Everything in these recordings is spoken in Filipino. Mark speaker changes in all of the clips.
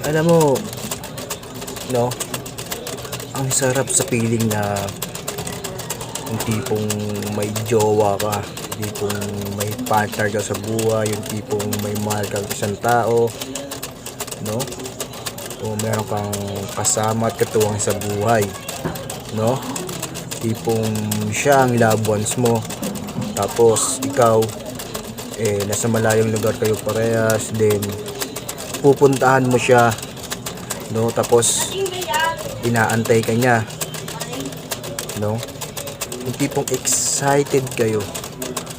Speaker 1: Alam mo, no, ang sarap sa feeling na yung tipong may jowa ka, yung tipong may partner ka sa buhay, yung tipong may mahal kang isang tao, no? O meron kang kasama at katuwang sa buhay, no? Tipong siya ang loved ones mo, tapos ikaw, nasa malayong lugar kayo parehas, then pupuntahan mo siya, no? Tapos inaantay ka niya, no? Yung tipong excited kayo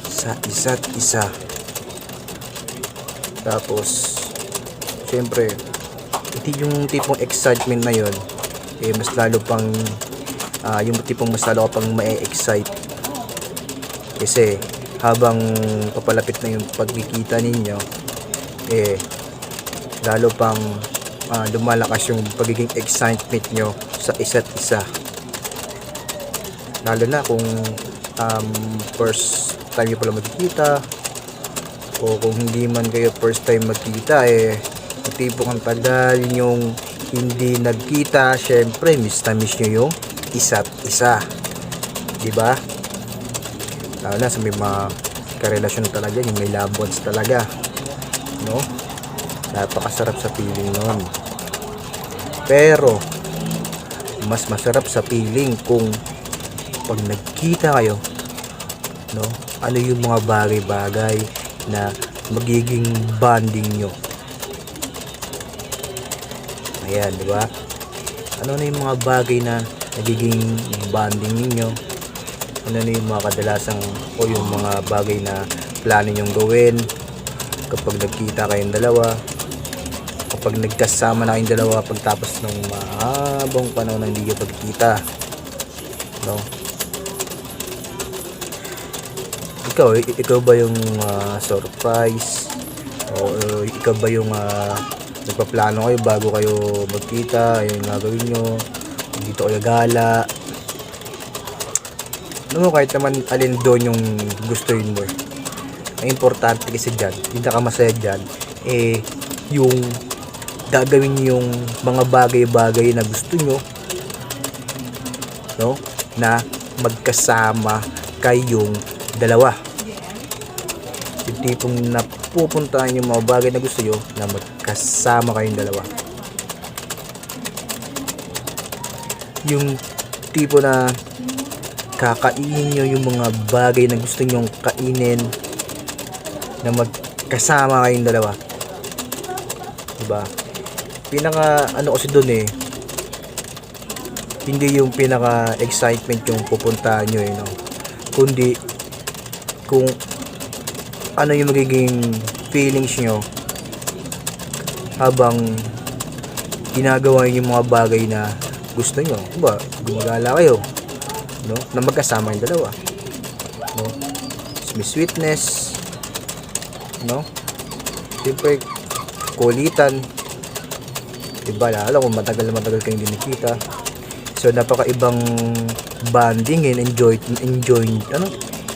Speaker 1: sa isa't isa. Tapos syempre, hindi yung tipong excitement na yon, mas lalo pang yung tipong mas lalo ka pang ma-excite kasi habang papalapit na yung pagkikita ninyo, lalo pang lumalakas yung pagiging excitement nyo sa isa't isa, lalo na kung first time nyo pala magkikita, o kung hindi man kayo first time magkita, tipong ang tagal yung hindi nagkita, syempre miss na miss nyo yung isa't isa, diba? Lalo na sa may mga karelasyon talaga, yung may love bonds talaga, no? Napakasarap sa feeling nun. Pero mas masarap sa feeling kung pag nagkita kayo, no? Ano yung mga bagay-bagay na magiging bonding nyo. Ayan, di ba? Ano na yung mga bagay na nagiging bonding ninyo? Ano na yung mga kadalasang o yung mga bagay na plano nyong gawin kapag nagkita kayong dalawa, kapag nagkasama na kayong dalawa pagtapos ng mahabang panahon na hindi kayo pagkita, no? Ikaw ba yung surprise, o ikaw ba yung nagpaplano kayo bago kayo magkita, yung gagawin nyo, dito kayo gala, Alam mo, kahit naman alin doon yung gustuin mo. Ang importante kasi dyan, yung nakamasaya dyan, yung gagawin yung mga bagay-bagay na gusto nyo, no? Na magkasama kayong dalawa. Yung tipong napupuntahan yung mga bagay na gusto nyo na magkasama kayong dalawa. Yung tipo na kakainin nyo yung mga bagay na gusto nyong kainin na magkasama kayong dalawa. Diba? Pinaka ano kasi dun hindi yung pinaka excitement yung pupuntahan nyo no? Kundi kung ano yung magiging feelings nyo habang ginagawa yung mga bagay na gusto nyo. Diba? Gumagala kayo, no? Na magkasama yung dalawa, no? May sweetness, no? Siyempre kulitan, diba? Lalo kung matagal kayong hindi nakita, so napakaibang bonding and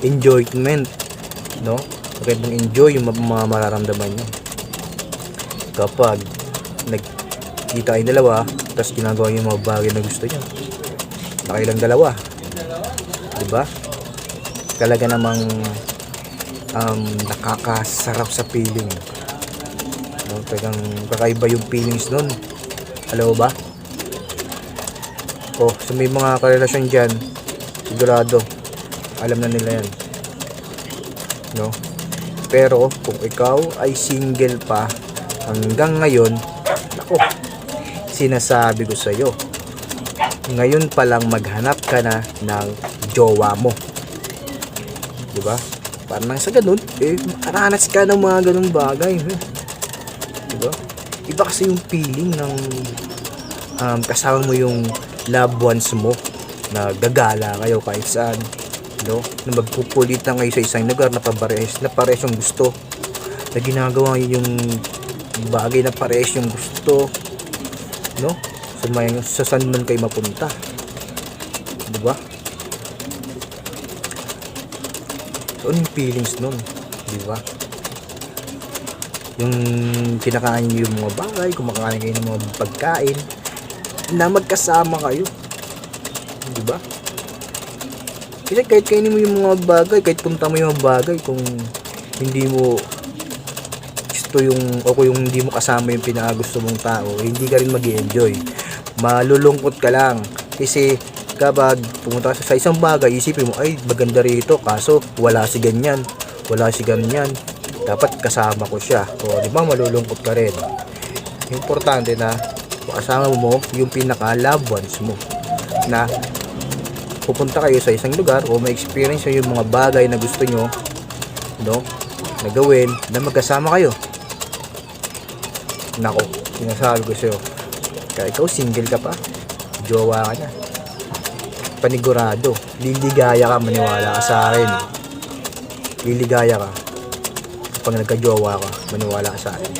Speaker 1: enjoyment, no? Magandang enjoy yung mga mararamdaman nyo kapag nagkita kayong dalawa tapos ginagawa yung mga bagay na gusto nyo na kailang dalawa, diba? Talaga namang nakakasarap sa feeling, no? Talagang kakaiba yung feelings nun. Alam mo ba? So may mga karelasyon dyan, sigurado alam na nila yan, no? Pero kung ikaw ay single pa hanggang ngayon, nako, sinasabi ko sa'yo, ngayon pa lang maghanap ka na ng jowa mo. Diba? Parang sa ganun, makaranas ka ng mga ganung bagay. Diba? Iba kasi yung feeling ng kasama mo yung loved ones mo na gagala kayo kahit saan, no? Na magpupulitan kayo sa isang lugar na pares yung gusto, na ginagawa yung bagay na pares yung gusto, no? Sa saan man kayo mapunta, diba? So ano yung feelings nun, diba? Yung kinakain nyo yung mga bagay, kumakain kayo ng mga pagkain na magkasama kayo, diba? Kasi kahit kainin mo yung mga bagay, kahit punta mo yung mga bagay, kung hindi mo gusto yung, o kung hindi mo kasama yung pinakagusto mong tao, hindi ka rin mag-enjoy. Malulungkot ka lang. Kasi kapag pumunta ka sa isang bagay, isipin mo, ay maganda rito, kaso wala si ganyan, dapat kasama ko siya. O diba, malulungkot ka rin. Importante na kasama mo yung pinaka loved ones mo, na pupunta kayo sa isang lugar o ma-experience nyo yung mga bagay na gusto nyo, no, na gawin, na magkasama kayo. Nako, sinasabi ko sa'yo, kaya ikaw single ka pa, jowa ka na, panigurado, liligaya ka, maniwala ka sa akin. Liligaya ka pag nagka-jowa ka, maniwala ka sa akin.